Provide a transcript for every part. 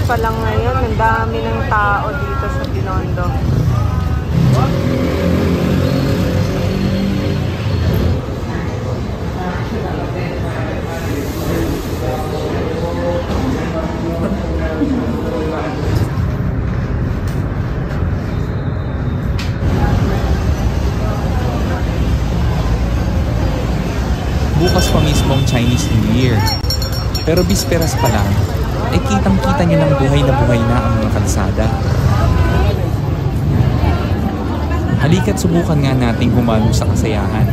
pa lang ngayon, ang dami ng tao dito sa Binondo. Bukas pa mismo ang Chinese New Year. Pero bisperas pa lang, ay kitang-kita niyo ng buhay na ang mga kalsada. Halika't subukan nga nating humalo sa kasayahan.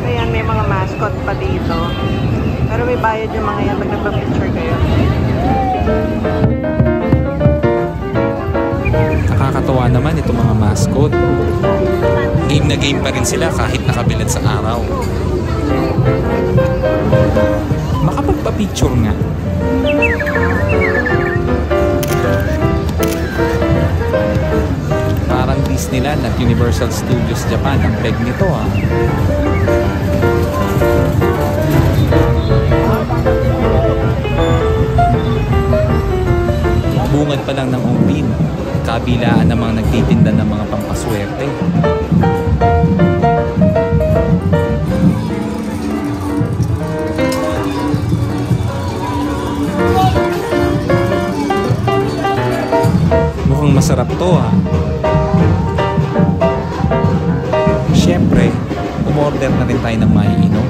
Ayan, may mga mascot pa dito. Pero may bayad yung mga yan pag nagpa-picture kayo. Nakakatawa naman itong mga mascot. Game na game pa rin sila kahit nakabilad sa araw. Makapagpa-picture nga. Parang Disneyland at Universal Studios Japan ang peg nito ah. Bungad pa lang ng umpin, kabilaan ng mga nagtitinda ng mga pampaswerte. Mukhang masarap to ah. Siyempre, umorder na rin tayo ng maiinom.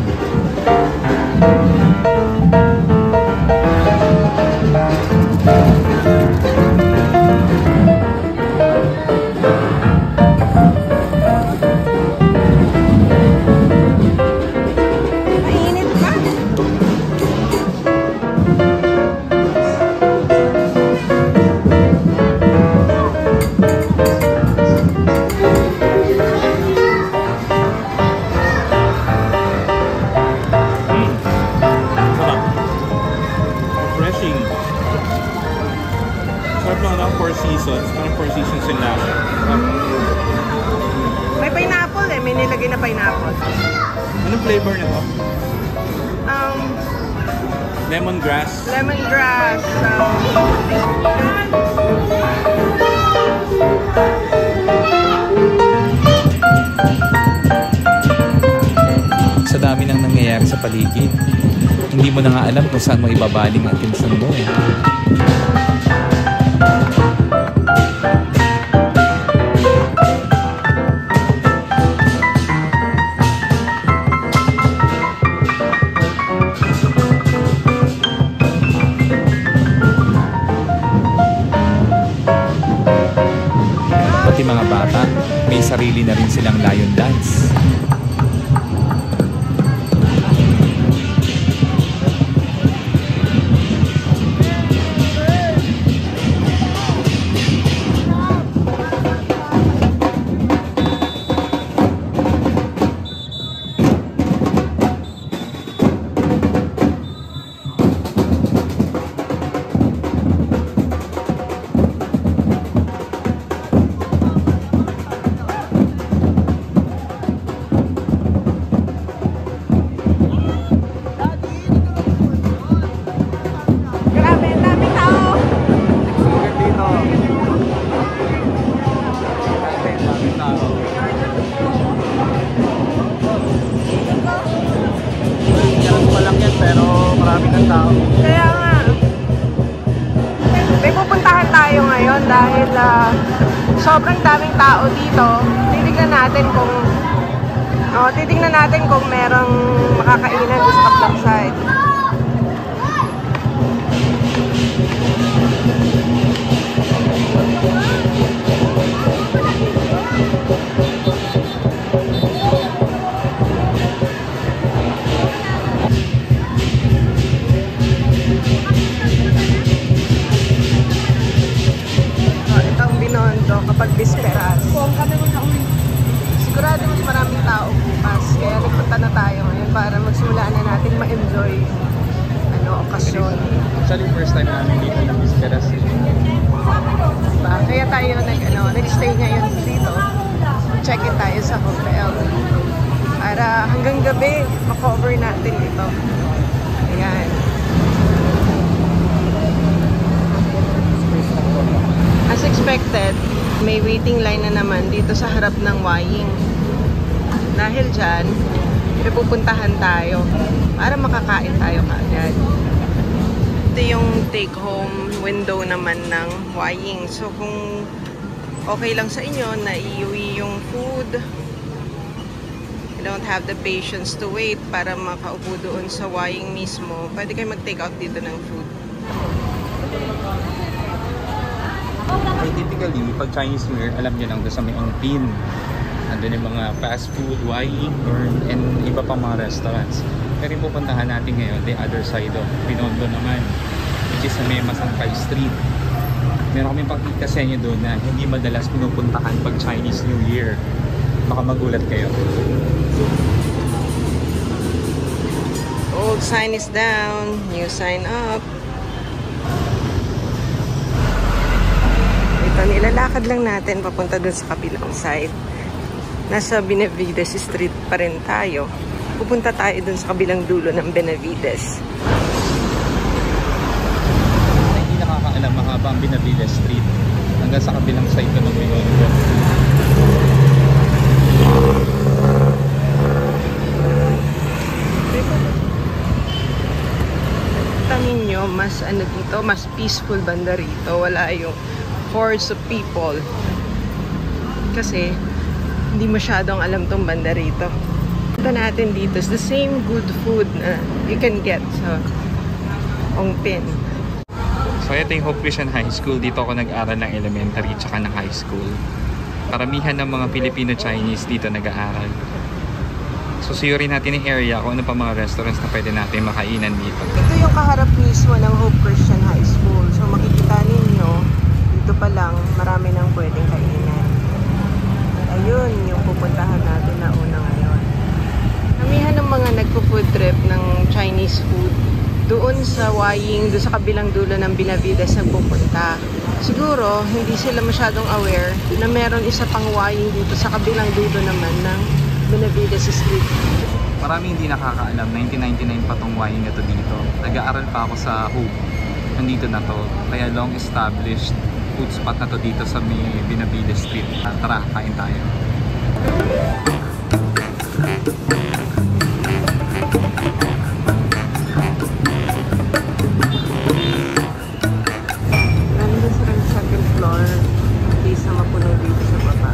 May pineapple eh, may nilagay na pineapple. Anong flavor nito? Lemongrass. Lemongrass. Sa dami nang nangyayari sa paligid, hindi mo na nga alam kung saan mo ibabaling ang atensyon mo. Pati mga bata, may sarili na rin silang lion dance. Kaya nga, may pupuntahan tayo ngayon dahil sobrang daming tao dito. Titignan natin kung merong makakainan doon sa kabilang side. Kapag bisperas. Sigurado mas maraming tao bukas. Kaya nagpunta na tayo ngayon para magsimula na natin ma-enjoy okasyon. Actually, first time namin dito ng bisperas. Diba? Kaya tayo nag-stay ngayon dito. Check-in tayo sa hotel. Para hanggang gabi, makover natin ito. Ayan. waiting line na naman dito sa harap ng Waying. Dahil dyan, may pupuntahan tayo para makakain tayo kaagad. Ito yung take-home window naman ng Waying. So kung okay lang sa inyo na iuwi yung food, you don't have the patience to wait para makaupo doon sa Waying mismo, pwede kayo mag-take out dito ng food. Ay, typically, pag Chinese New Year, alam nyo lang doon sa may Ongpin. Andun yung mga fast food, Waying, and iba pang mga restaurants. Pero yung pupuntahan natin ngayon, the other side of Binondo naman, which is sa may Masangkay Street. Meron kaming pakita sa inyo doon na hindi madalas pinupuntahan pag Chinese New Year. Baka magulat kayo. Old sign is down, new sign up. Ito, nilalakad lang natin papunta dun sa kabilang side. Nasa Benavides Street pa rin tayo. Pupunta tayo dun sa kabilang dulo ng Benavides. Hindi nakakaalam, mahaba ang Benavides Street hanggang sa kabilang side ko ng Binondo. Tangin nyo, mas ano dito, mas peaceful banda rito. Wala yung hordes of people. Kasi, hindi masyadong alam tong banda rito. Ito natin dito is the same good food na you can get sa Ongpin. So ito yung Hope Christian High School. Dito ako nag-aral ng elementary tsaka ng high school. Karamihan ng mga Filipino-Chinese dito nag-aaral. So suyurin natin yung area kung ano pa mga restaurants na pwede natin makainan dito. Ito yung kaharap mismo ng Hope Christian High School. So makikita ninyo, dito pa lang marami nang pwedeng kainan. Ayun yung pupuntahan natin na una ngayon. Kamihan ng mga nagpo-food trip ng Chinese food doon sa Waying, doon sa kabilang dulo ng Benavides nagpupunta. Siguro, hindi sila masyadong aware na meron isa pang Waying dito sa kabilang dulo naman ng Benavides Street. Maraming hindi nakakaalam, 1999 pa tong Waying na to dito. Nag-aaral pa ako sa Hope. Nandito na to. Kaya long established food spot na to dito sa may Benavides Street. Tara, kain tayo. Nandun sa second floor, hindi sa mapuno dito sa baba.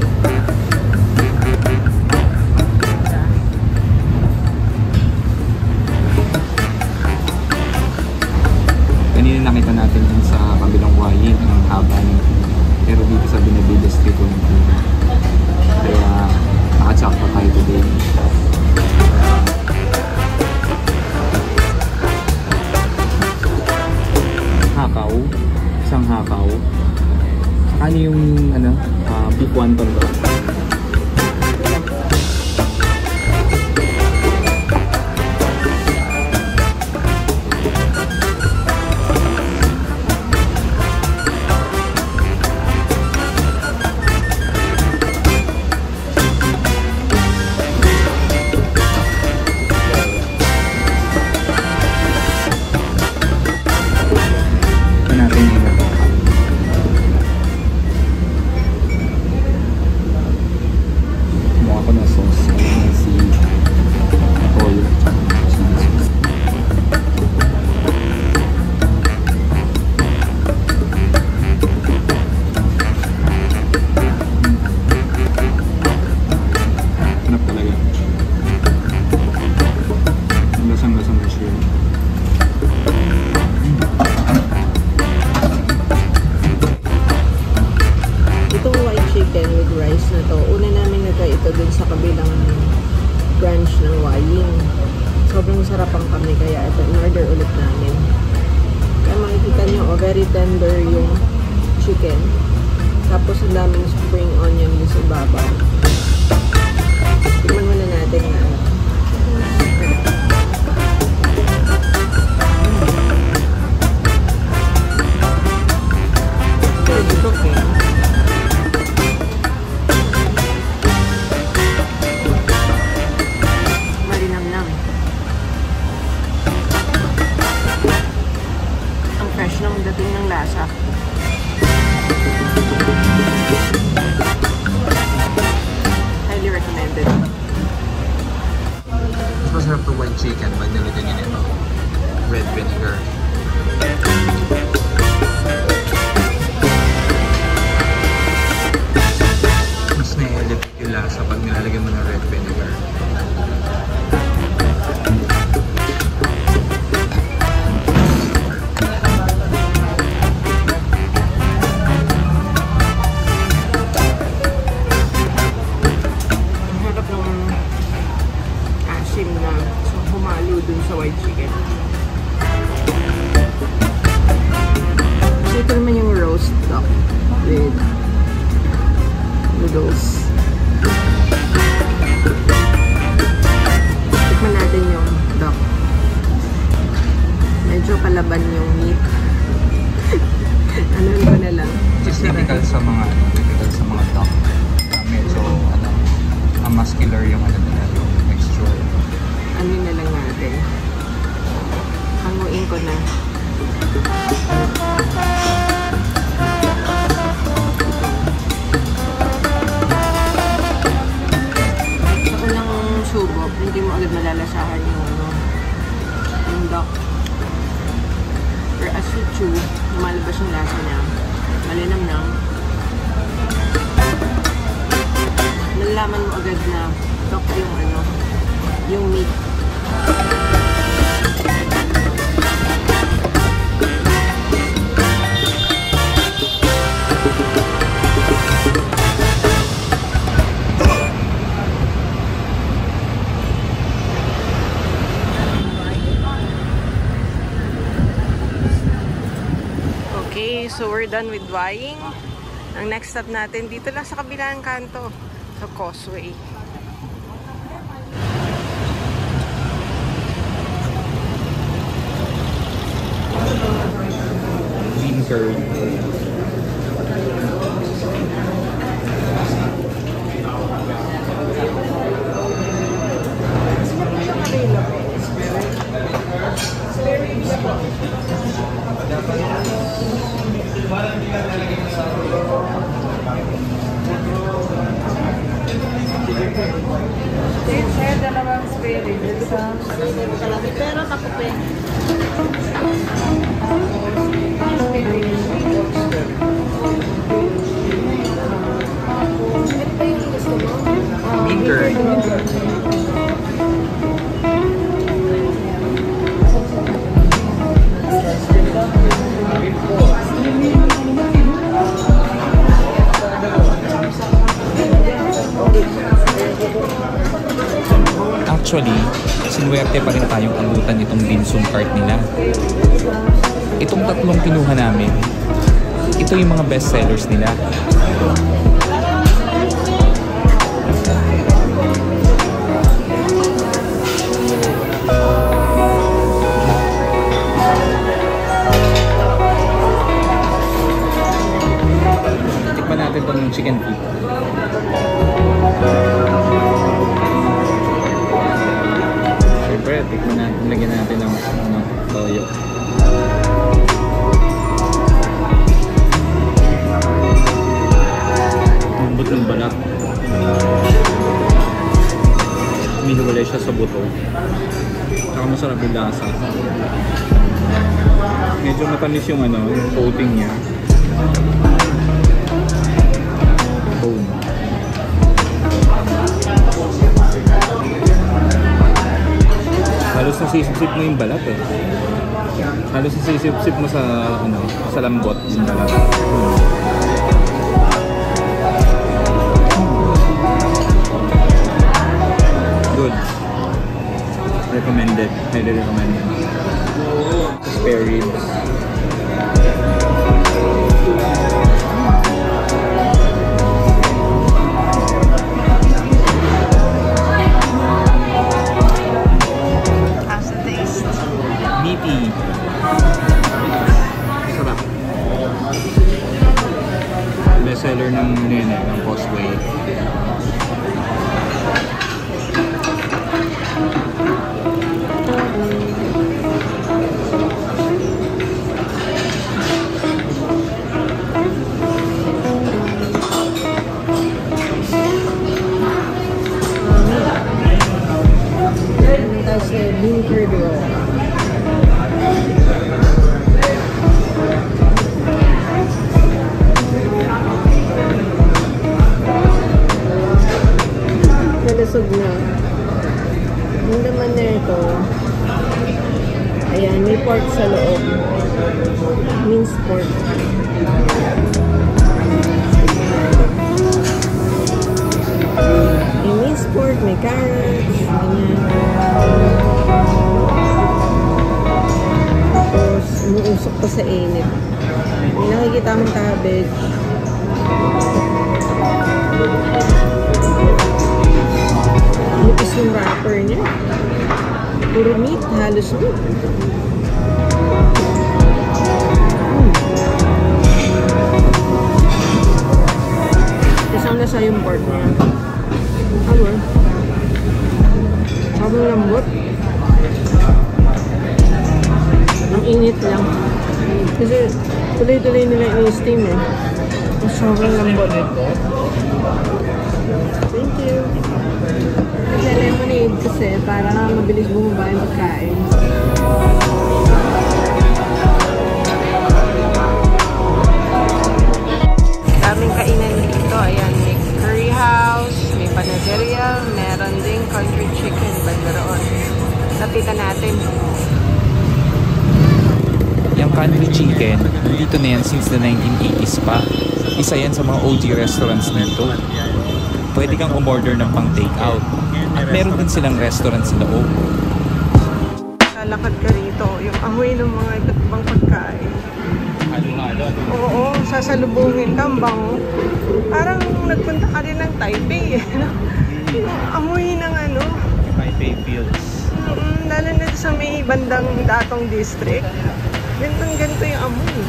Kanina nakita natin yung sa kabilang Waying, ang haba ng pero dito sa Benavides Street yung kaya nakachak pa tayo today. Hakaw, isang hakaw. Ano yung beef wonton ba? Sobrang sarapan kami kaya ito in-order ulit namin. Kaya makikita nyo, very tender yung chicken. Tapos ang daming spring onion dun sa ibabaw. Tingnan muna natin na it's okay. Ang fresh ng dating ng lasa. chicken pag nilagyan niyo nito. Red vinegar. Mas na-elevate yung lasa pag nilalagyan mo ng red vinegar. Dun sa white chicken. So ito naman yung roast duck with noodles. Tikman natin yung duck. Medyo palaban yung meat. Ano ko na lang. Just typical sa mga duck. Medyo muscular yung nila, yung texture. Ano na lang natin. Hanguin ko na. Sa unang subok, hindi mo agad malalasahan yung duck. Pero as you chew, lumalabas yung lasa niya. Malinamnam. Nalalaman mo agad na duck yung meat. Okay, so we're done with buying. Ang next stop natin dito lang sa kabilang kanto, sa Causeway. Green curry. Saya dalawang spare ribs. Pero tapupe. Green curry. Actually, sinuwerte pa rin tayong abutan itong dim sum cart nila. Itong tatlong kinuha namin, ito yung mga best sellers nila. Tikman natin itong chicken feet. Siyempre, tikman natin, lagyan natin ng toyo. Lambot ng balat. Umihiwalay siya sa buto. Saka masarap yung lasa. Medyo matamis yung yung coating niya. Bone. Halos nasisip mo yung balat eh. Halos nasisip mo sa sa lambot yung balat. Good. Recommended. Highly recommended. Spare ribs. Meaty. Sarap. Best seller ng ng Causeway. Tapos Ayan, may pork sa loob. Minced pork. May minced pork, may carrots. Ayan. Tapos, umuusok pa sa init. May nakikita mong cabbage. Lupis yung wrapper niya. Puro meat, halos meat. Isang nasa yung pork niya. Ano? Habang lambot. Ang init lang. Kasi tuloy-tuloy nila i-steam eh. Sobrang lambot. Thank you. Lemonade kasi para mabilis bumaba yung pagkain. Daming kainan dito. Ayan, may curry house, may panaderia, meron ding country chicken banda roon. Lapitan natin. Yung country chicken, dito na yan since the 1980s pa. Isa yan sa mga OG restaurants nito. Pwede kang umorder ng pang take-out. At meron din silang restaurant sa loob. Lalakad ka rito, yung amoy ng mga iba't ibang pagkain. Halo-halo. Oo, sasalubungin ka, ang bango. Parang nagpunta ka din ng Taipei. Yung amoy ng ano. Taipei Fields. Lalo na sa may bandang Datong District. Ganito yung amoy.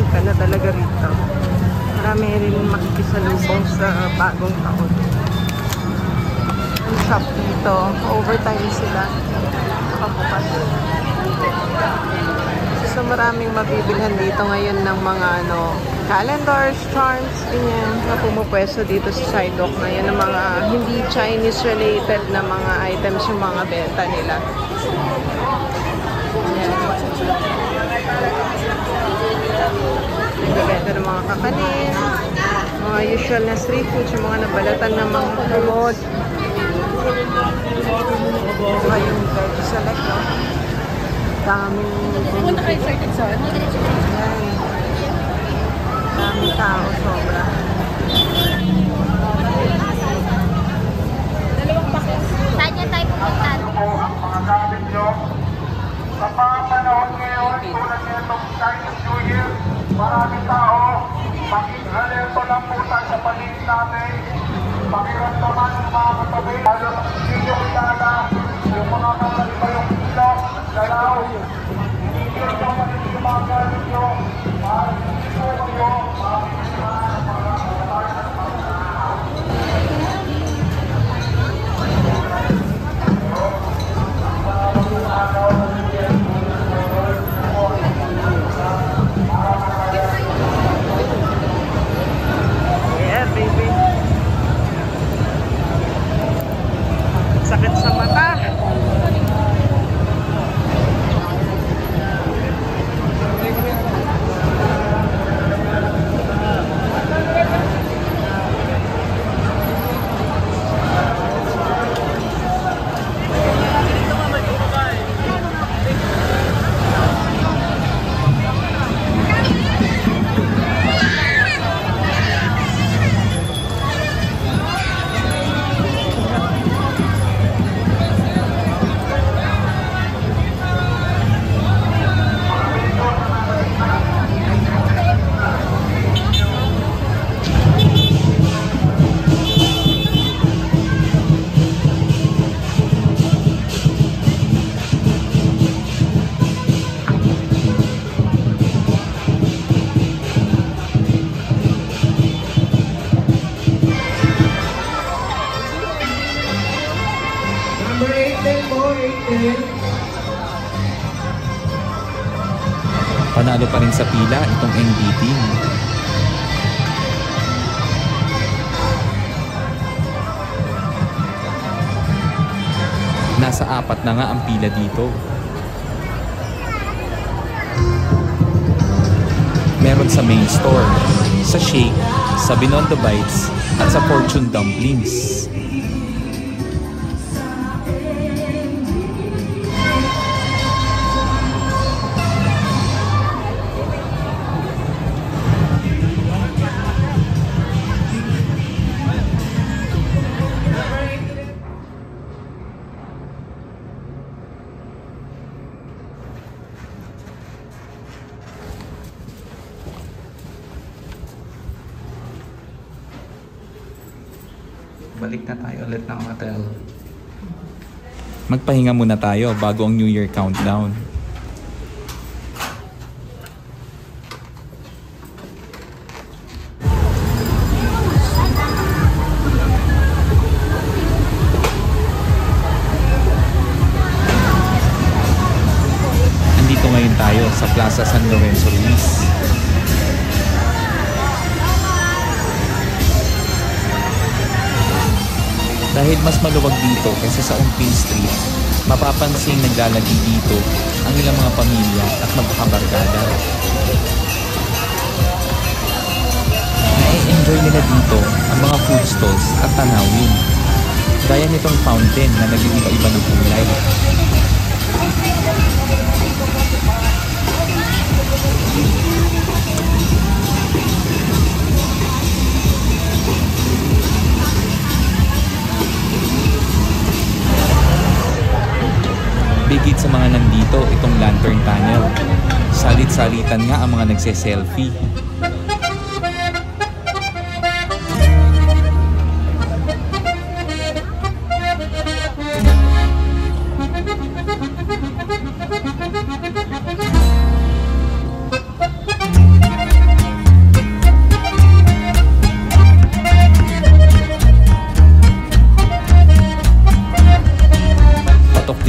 Ka na talaga rito. Marami rin makikisalubong sa bagong taon. Ang shop dito, overtime sila. Nakabukas. So maraming mabibilhan dito ngayon ng mga calendars, charms, ganyan. Na pumupwesto dito sa sidewalk ngayon ng mga hindi Chinese related na mga items yung mga benta nila. Nagbibenta ng mga kakanin, mga usual na street foods, yung mga nabalatan ng mga kumot. Diba yung veggie select, no? Daming Punta kayo sa Kitson? Yan. Daming tao, sobra. Dalawang bakit? Saan niya tayo pupunta? Mga gamit nyo, sa mga panahon ngayon, tulad nitong Chinese New Year, maraming tao, pakig-alerto lang po tayo sa paligid natin, pakiramdaman ng mga katabi, lalo ng inyong dala, yung mga kakaliba yung ilok, galaw, hindi nyo yung mga gamit nyo, hindi po kayo, Number 18 po, 18. Panalo pa rin sa pila itong NB team. Nasa 4 na nga ang pila dito. Meron sa main store, sa Shake, sa Binondo Bites, at sa Fortune Dumplings. Balik na tayo ulit ng hotel. Magpahinga muna tayo bago ang New Year countdown. Andito ngayon tayo sa Plaza San Lorenzo Ruiz. Dahil mas maluwag dito kaysa sa Ungpin Street, mapapansing naglalagi dito ang ilang mga pamilya at magkakabarkada. Nai-enjoy nila dito ang mga food stalls at tanawin, gaya nitong fountain na nag-iiba-iba ng kulay. Bigit sa mga nandito itong lantern tunnel. Salit-salitan nga ang mga nagse-selfie.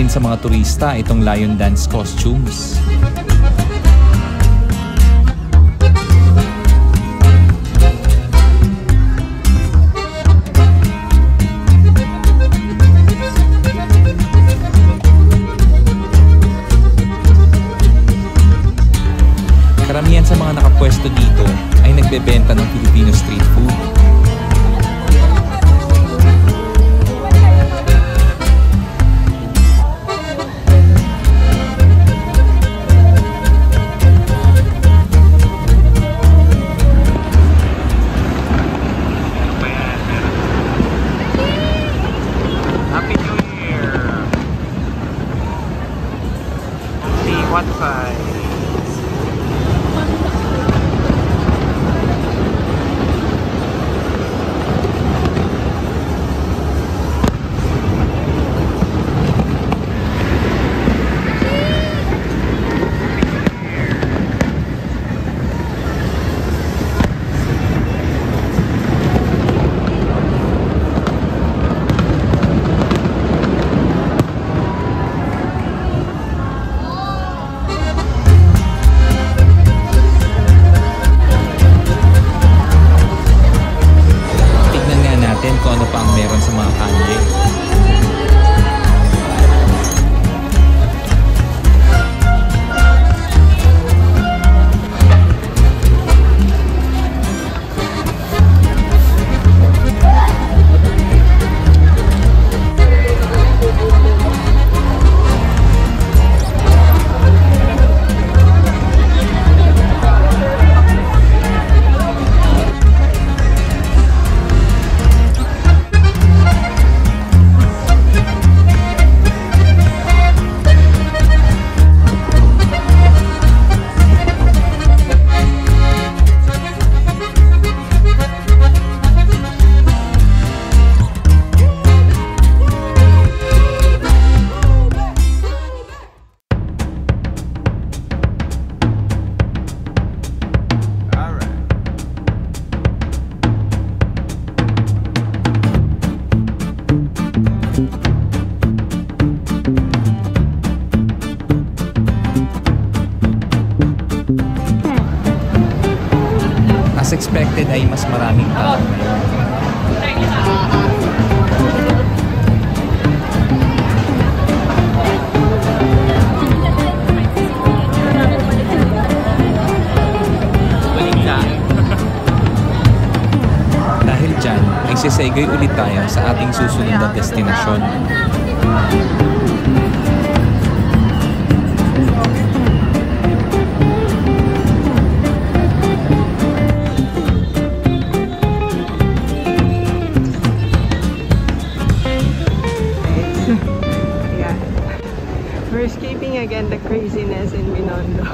Din sa mga turista itong lion dance costumes. Karamihan sa mga nakapwesto dito ay nagbebenta ng Filipino street food. What size? expected ay mas maraming tao ngayon. Dahil dyan, ay sisegoy ulit tayo sa ating susunod na destinasyon. Yeah. We're escaping again the craziness in Binondo.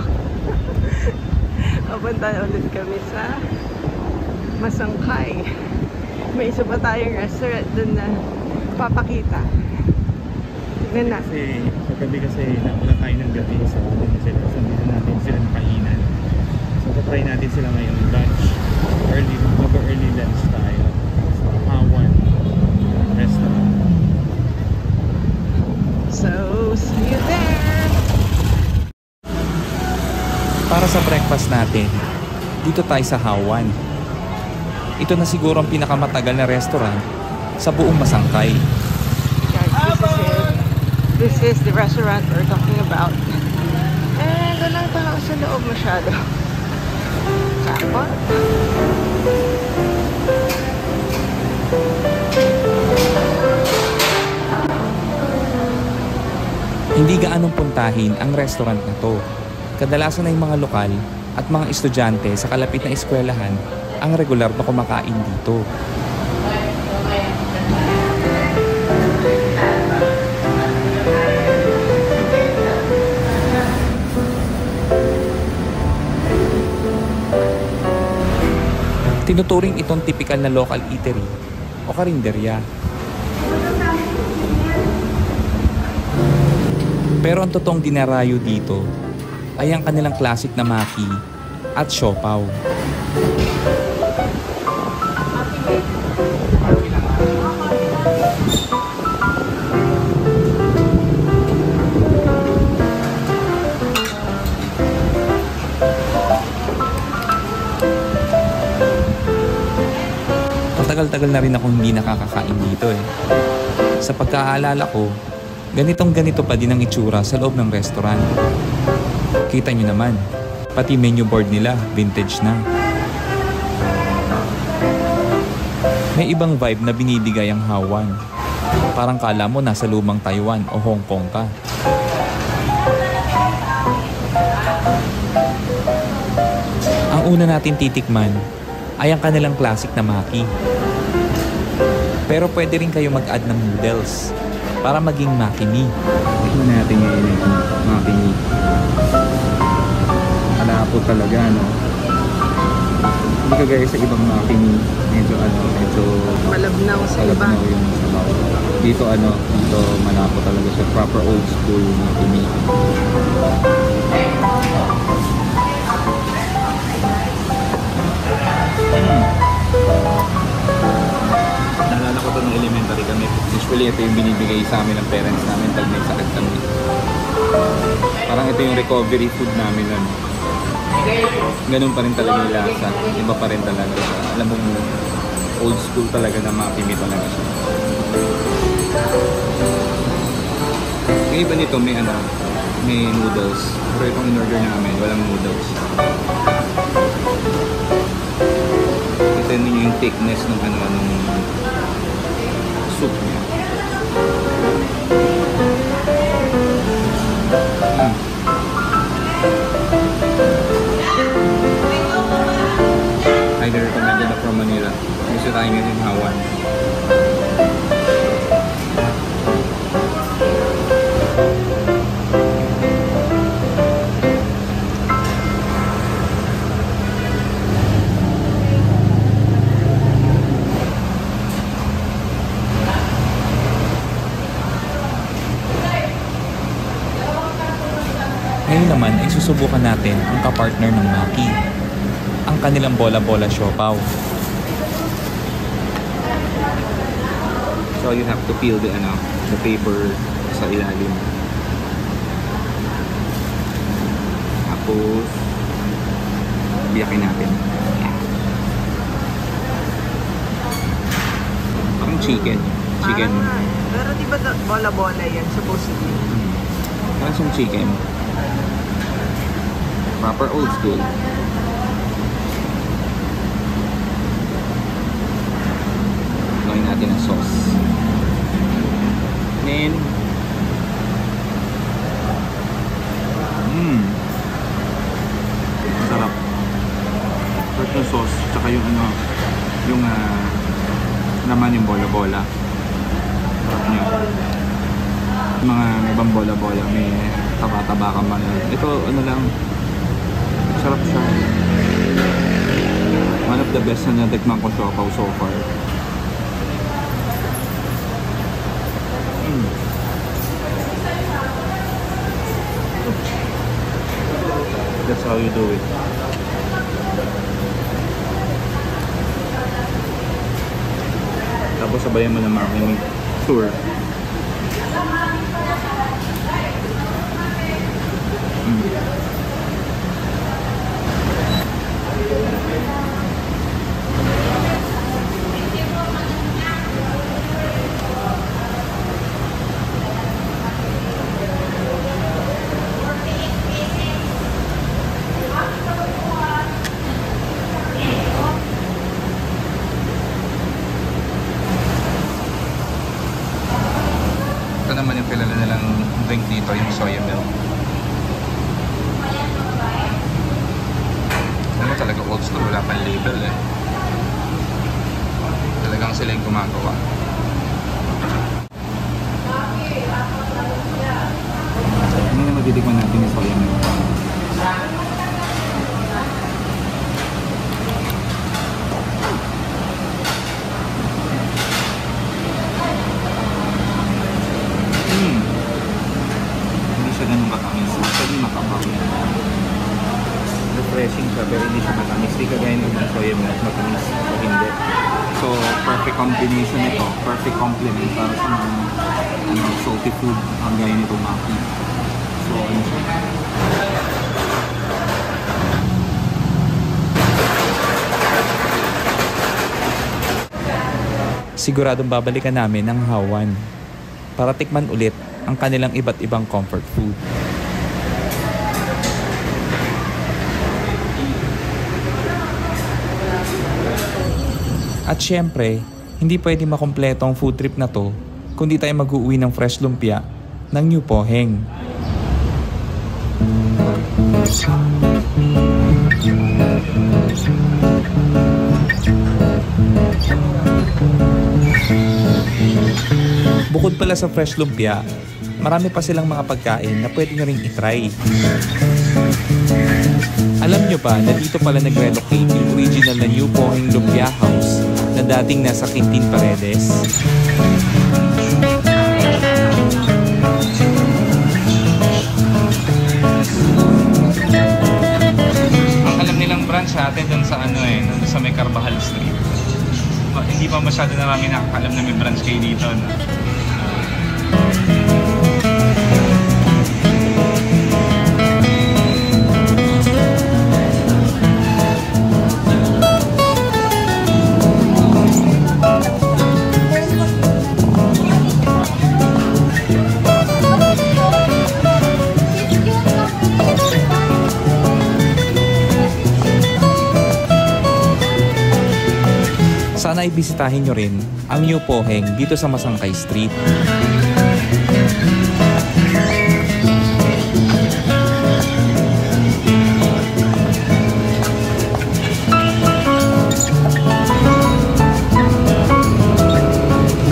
Papunta ulit kami sa Masangkay. May isa pa tayong restaurant dun na papakita. Tignan na. Kasi sa gabi kasi nauna tayo ng gabi sa sila. So hindi na natin sila nakainan. So try natin sila ngayon lunch. Mag-early lunch tayo. So Hawan restaurant. So, see you there! Para sa breakfast natin, dito tayo sa Hawan. Ito na siguro ang pinakamatagal na restaurant sa buong Masangkay. Guys, this is the restaurant we're talking about. And walang tao sa loob masyado. Sakot. Hindi gaanong puntahin ang restaurant na to. Kadalasan ay mga lokal at mga estudyante sa kalapit na eskwelahan ang regular na kumakain dito. Tinuturing itong typical na local eatery o karinderya. Pero ang totoong dinarayo dito ay ang kanilang classic na maki at siopaw. Matagal-tagal na rin akong hindi nakakakain dito eh. Sa pagkaalala ko, ganito pa din ang itsura sa loob ng restaurant. Kita nyo naman, pati menu board nila, vintage na. May ibang vibe na binibigay ang Hawan. Parang kala mo nasa lumang Taiwan o Hong Kong ka. Ang una natin titikman ay ang kanilang classic na maki. Pero pwede rin kayo mag-add ng noodles para maging maki-mi. Tignan natin ngayon yung maki-mi. Malapot talaga, no? Hindi kagaya sa ibang maki-mi. Medyo Malabnaw sa iba. malabnaw yung sabaw. Dito dito malapot talaga siya. Proper old school maki-mi. Naalala ko ito nung elementary kami. Usually ito yung binibigay sa amin ng parents namin pag may sakit kami. Parang ito yung recovery food namin nun. Ganun pa rin talaga yung lasa. Iba pa rin talaga. Alam mo, old school talaga na maki-mi talaga siya. Yung iba nito may noodles. Pero itong in-order namin, walang noodles. Ito yung thickness ng soup niya. Highly recommended na from Manila. Gusto tayo ngayon yung Hawan. Ngayon naman ay susubukan natin ang kapartner ng maki, ang kanilang bola-bola siopaw. So you have to peel the paper sa ilalim. Tapos biyakin natin. siyang chicken. Chicken. Parang nga eh. Pero di ba bola-bola yan, supposedly? Parang siyang chicken. Proper old school. Gawin natin ang sauce. Then, sarap. Sarap yung sauce, tsaka yung ano, yung naman yung bola-bola. Sarap niya. Mga ibang bola-bola, may taba-taba ka man. Ito, ano lang, sarap siya. One of the best na natikman ko siopaw so far. That's how you do it. Tapos sabayan mo naman yung tour. Ito naman yung kilala nilang drink dito, yung soya milk. Ano talaga old school, wala pang label eh. Talagang sila yung gumagawa. Ano na matitikman natin yung soya milk? Hindi siya ganun matamis. Actually makapaw. Refreshing siya pero hindi siya matamis. Hindi kagaya ng soya milk matamis o hindi. So perfect combination nito. Perfect complement para sa mga salty food ang gaya nito maki. So ano siya? Siguradong babalikan namin ang Hawan para tikman ulit ang kanilang iba't ibang comfort food. At syempre, hindi pwede makompleto ang food trip na to kung di tayo mag-uwi ng fresh lumpia ng New Poheng. Bukod pala sa fresh lumpia, marami pa silang mga pagkain na pwede nyo ring itry. Alam nyo ba na dito pala nag-relocate yung original na New Poheng Lumpia House na dating nasa Quintin Paredes? Ang alam nilang branch sa atin dun sa ano eh, dun sa may Carbajal Street. Hindi pa masyado namin nakakalam na may branch kayo dito, no? Sana ibisitahin nyo rin ang New Poheng dito sa Masangkay Street.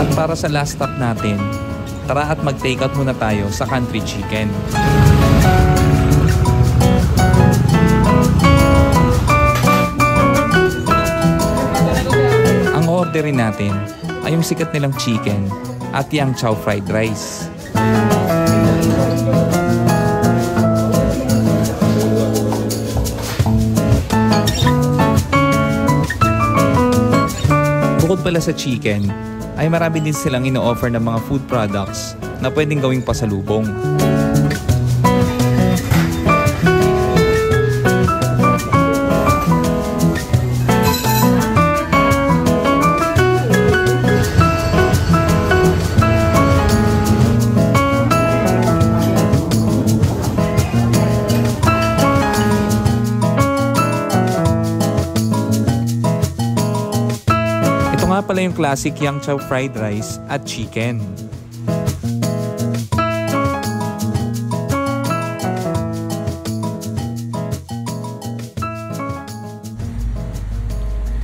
At para sa last stop natin, tara at mag-take out muna tayo sa Country Chicken. Orderin natin ay yung sikat nilang chicken at yang chow fried rice. Bukod pala sa chicken, ay marami din silang ino-offer ng mga food products na pwedeng gawing pasalubong. pala yung classic yang chow fried rice at chicken.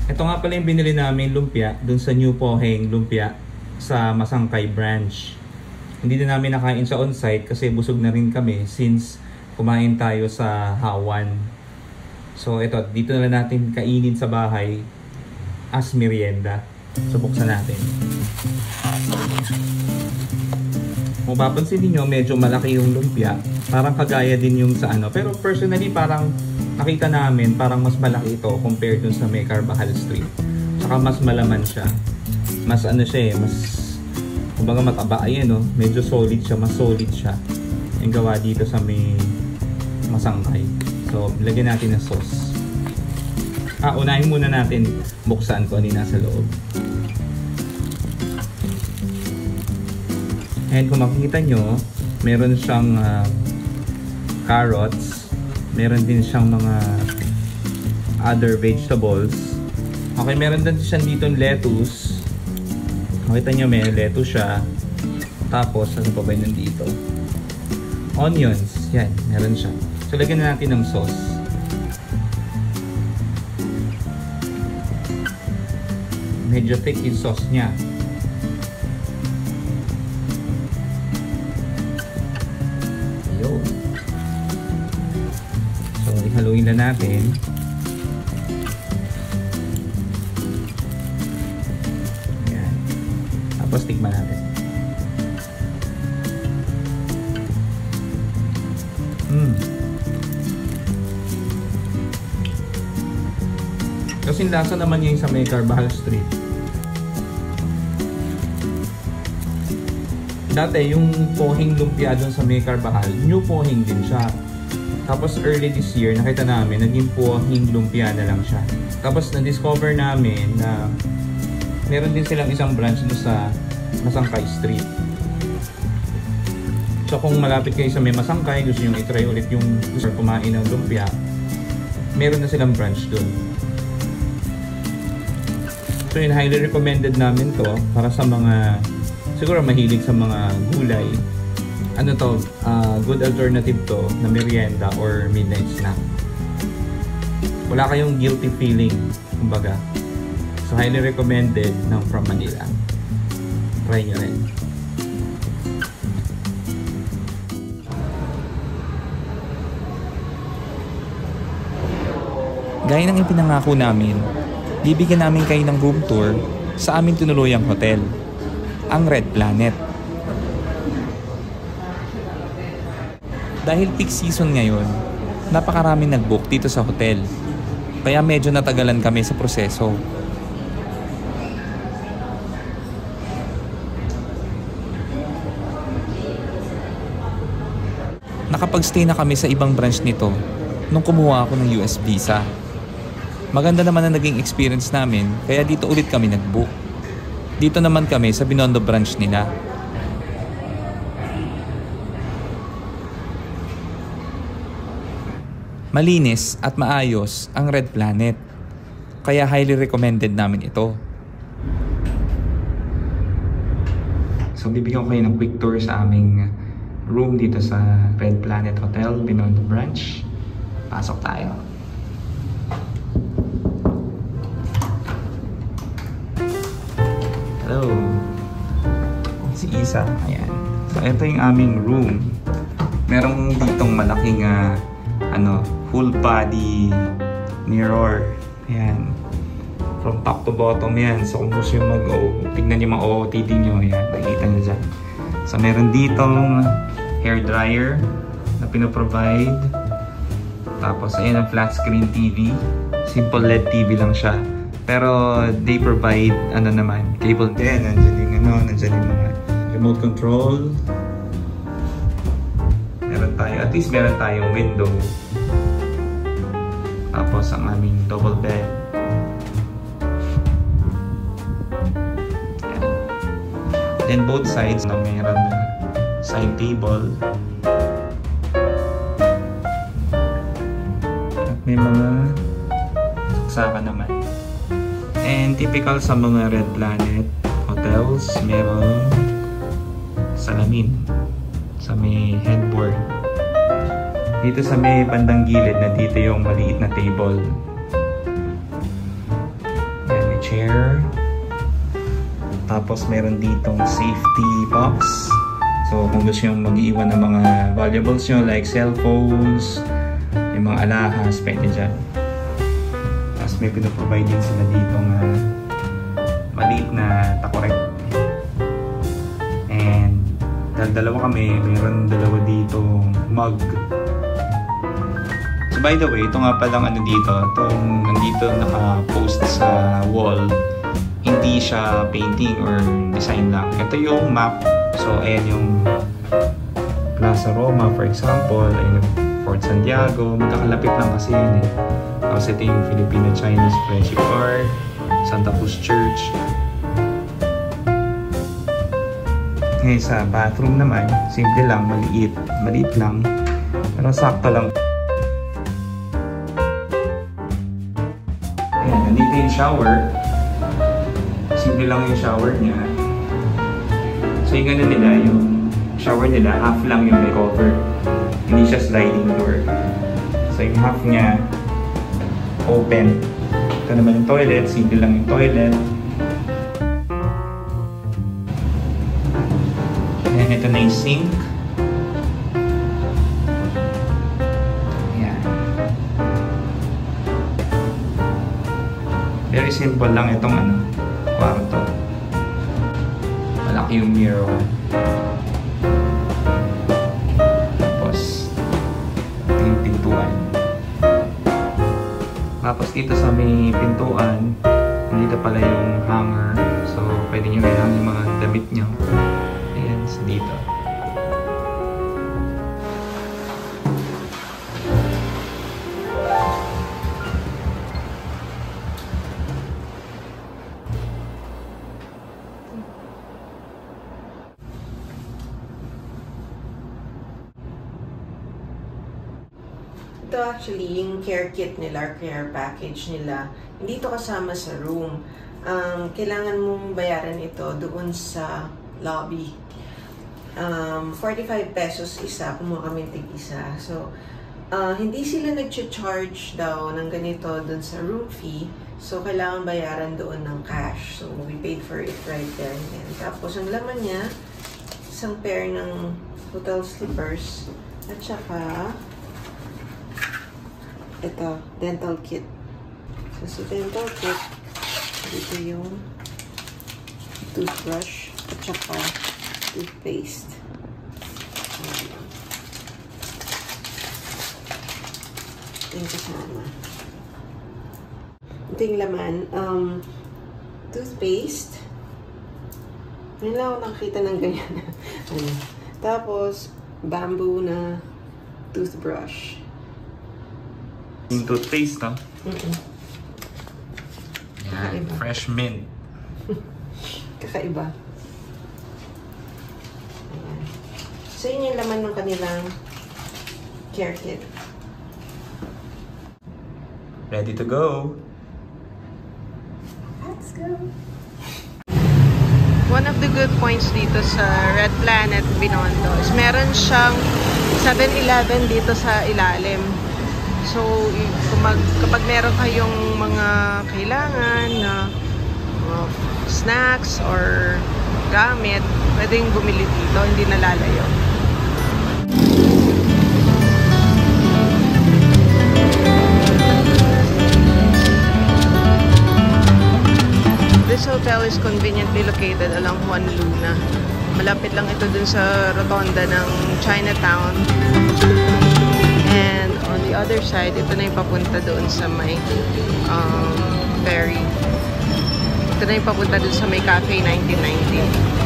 Ito nga pala yung binili namin lumpia dun sa New Poheng Lumpia sa Masangkay branch. Hindi na namin nakain sa on-site kasi busog na rin kami since kumain tayo sa Hawan. So ito, dito na lang natin kainin sa bahay as merienda. So buksan natin. Kung mapapansin niyo, medyo malaki yung lumpia. Parang kagaya din yung sa ano. Pero personally, parang nakita namin parang mas malaki ito compared dun sa may Carvajal Street. Saka mas malaman siya. Mas ano siya eh, mas kumbaga mataba. Ayan no, medyo solid siya, mas solid siya. Yung gawa dito sa may Masangkay. So, lagyan natin ng sauce. Unahin muna natin buksan kung ano yung nasa loob. And kung makikita nyo, meron siyang carrots. Meron din siyang mga other vegetables. Okay, meron din siya dito lettuce. Makita nyo may lettuce siya. Tapos, ano pa ba yun dito? Onions. Yan, meron siya. So, lagyan na natin ng sauce. Medyo thick yung sauce niya. Ayun. So, ihaluin na natin. Ayan. Tapos, tikman natin. Kasi lasa naman yung sa may Carvajal Street. Dati, yung Poheng Lumpia doon sa may Carvajal, New Poheng din siya. Tapos early this year, nakita namin, naging Poheng Lumpia na lang siya. Tapos na-discover namin na meron din silang isang branch doon sa Masangkay Street. So kung malapit kayo sa may Masangkay, gusto nyo i-try ulit yung gusto kumain ng lumpia, meron na silang branch doon. So yun, highly recommended namin to para sa mga siguro mahilig sa mga gulay. Ano to, good alternative to na merienda or midnight snack. Wala kayong guilty feeling, kumbaga. So highly recommended ng From Manila. Try nyo rin. Gaya ng ipinangako namin, bibigyan namin kayo ng room tour sa aming tinuluyang hotel, ang Red Planet. Dahil peak season ngayon, napakaraming nag-book dito sa hotel. Kaya medyo natagalan kami sa proseso. Nakapag-stay na kami sa ibang branch nito nung kumuha ako ng US visa. Maganda naman ang naging experience namin, kaya dito ulit kami nag-book. Dito naman kami sa Binondo branch nila. Malinis at maayos ang Red Planet, kaya highly recommended namin ito. So bibigyan ko kayo ng quick tour sa aming room dito sa Red Planet Hotel, Binondo branch. Pasok tayo. Hello. Si Isa. Ayan. So, ito yung aming room. Merong ditong malaking full body mirror. Ayan. From top to bottom yan. So, kung gusto yung tignan yung mga OOTD nyo. Ayan. Nakikita nyo dyan. So, meron ditong hair dryer na pinoprovide. Tapos, ayan ang flat screen TV. Simple LED TV lang siya. Pero they provide cable din. Nandiyan yung mga remote control. At least meron tayong window. Tapos ang aming double bed. Ayan. Then both sides na meron na side table. At may mga saksakan naman. And typical sa mga Red Planet hotels, merong salamin sa may headboard. Dito sa may bandang gilid na dito yung maliit na table. Yan, may chair. Tapos meron ditong safety box. So kung gusto nyo mag-iwan ng mga valuables nyo like cellphones, yung mga alahas, pwede dyan. Tapos may pinaprovide din sila ditong maliit na takorek. And dahil dalawa kami, mayroon dalawa ditong mug. So by the way, ito nga palang dito, itong nandito naka-post sa wall, hindi siya painting or design lang. Ito yung map. So, ayan yung Plaza Roma, for example. Ayan yung Fort Santiago. Magkakalapit lang kasi yun eh. Tapos ito yung Filipino-Chinese Friendship Park, Santa Cruz Church. Ngayon sa bathroom naman, simple lang, maliit. Maliit lang. Pero sakto lang. Ayan, nandito yung shower. Simple lang yung shower niya. So yung gano'n nila, yung shower nila, half lang yung may cover. Hindi siya sliding door. So yung half niya, open. Ito naman yung toilet, simple lang yung toilet. And ito na yung sink. Ayan. Very simple lang itong kwarto. Malaki yung mirror. Tapos ito yung pintuan. Tapos dito sa may pintuan, dito pala yung hanger. So pwede nyo i-hang yung mga damit nyo. Ayan, so dito. Ito actually, yung care kit nila, care package nila, hindi ito kasama sa room. Kailangan mong bayaran ito doon sa lobby. 45 pesos isa, kumuha kami tig-isa. So, hindi sila nag-charge daw ng ganito doon sa room fee. So, kailangan bayaran doon ng cash. So, we paid for it right there and then. Tapos, ang laman niya, isang pair ng hotel slippers at saka ito, dental kit. So, sa dental kit, dito yung toothbrush at saka toothpaste. Ito yung kasama. Ito yung laman. Toothpaste. Ngayon lang ako nakakita ng ganyan. Tapos, bamboo na toothbrush. Yung toothpaste, no? Yan, fresh mint. Kakaiba. Ayan. So, yun yung laman ng kanilang care kit. Ready to go! Let's go! One of the good points dito sa Red Planet Binondo is meron siyang 7-Eleven dito sa ilalim. So, kapag meron kayong mga kailangan na snacks or gamit, pwedeng bumili dito, hindi nalalayo. This hotel is conveniently located along Juan Luna. Malapit lang ito dun sa rotonda ng Chinatown. And on the other side, ito na yung papunta doon sa may ferry. Ito na yung papunta doon sa may Cafe 1919.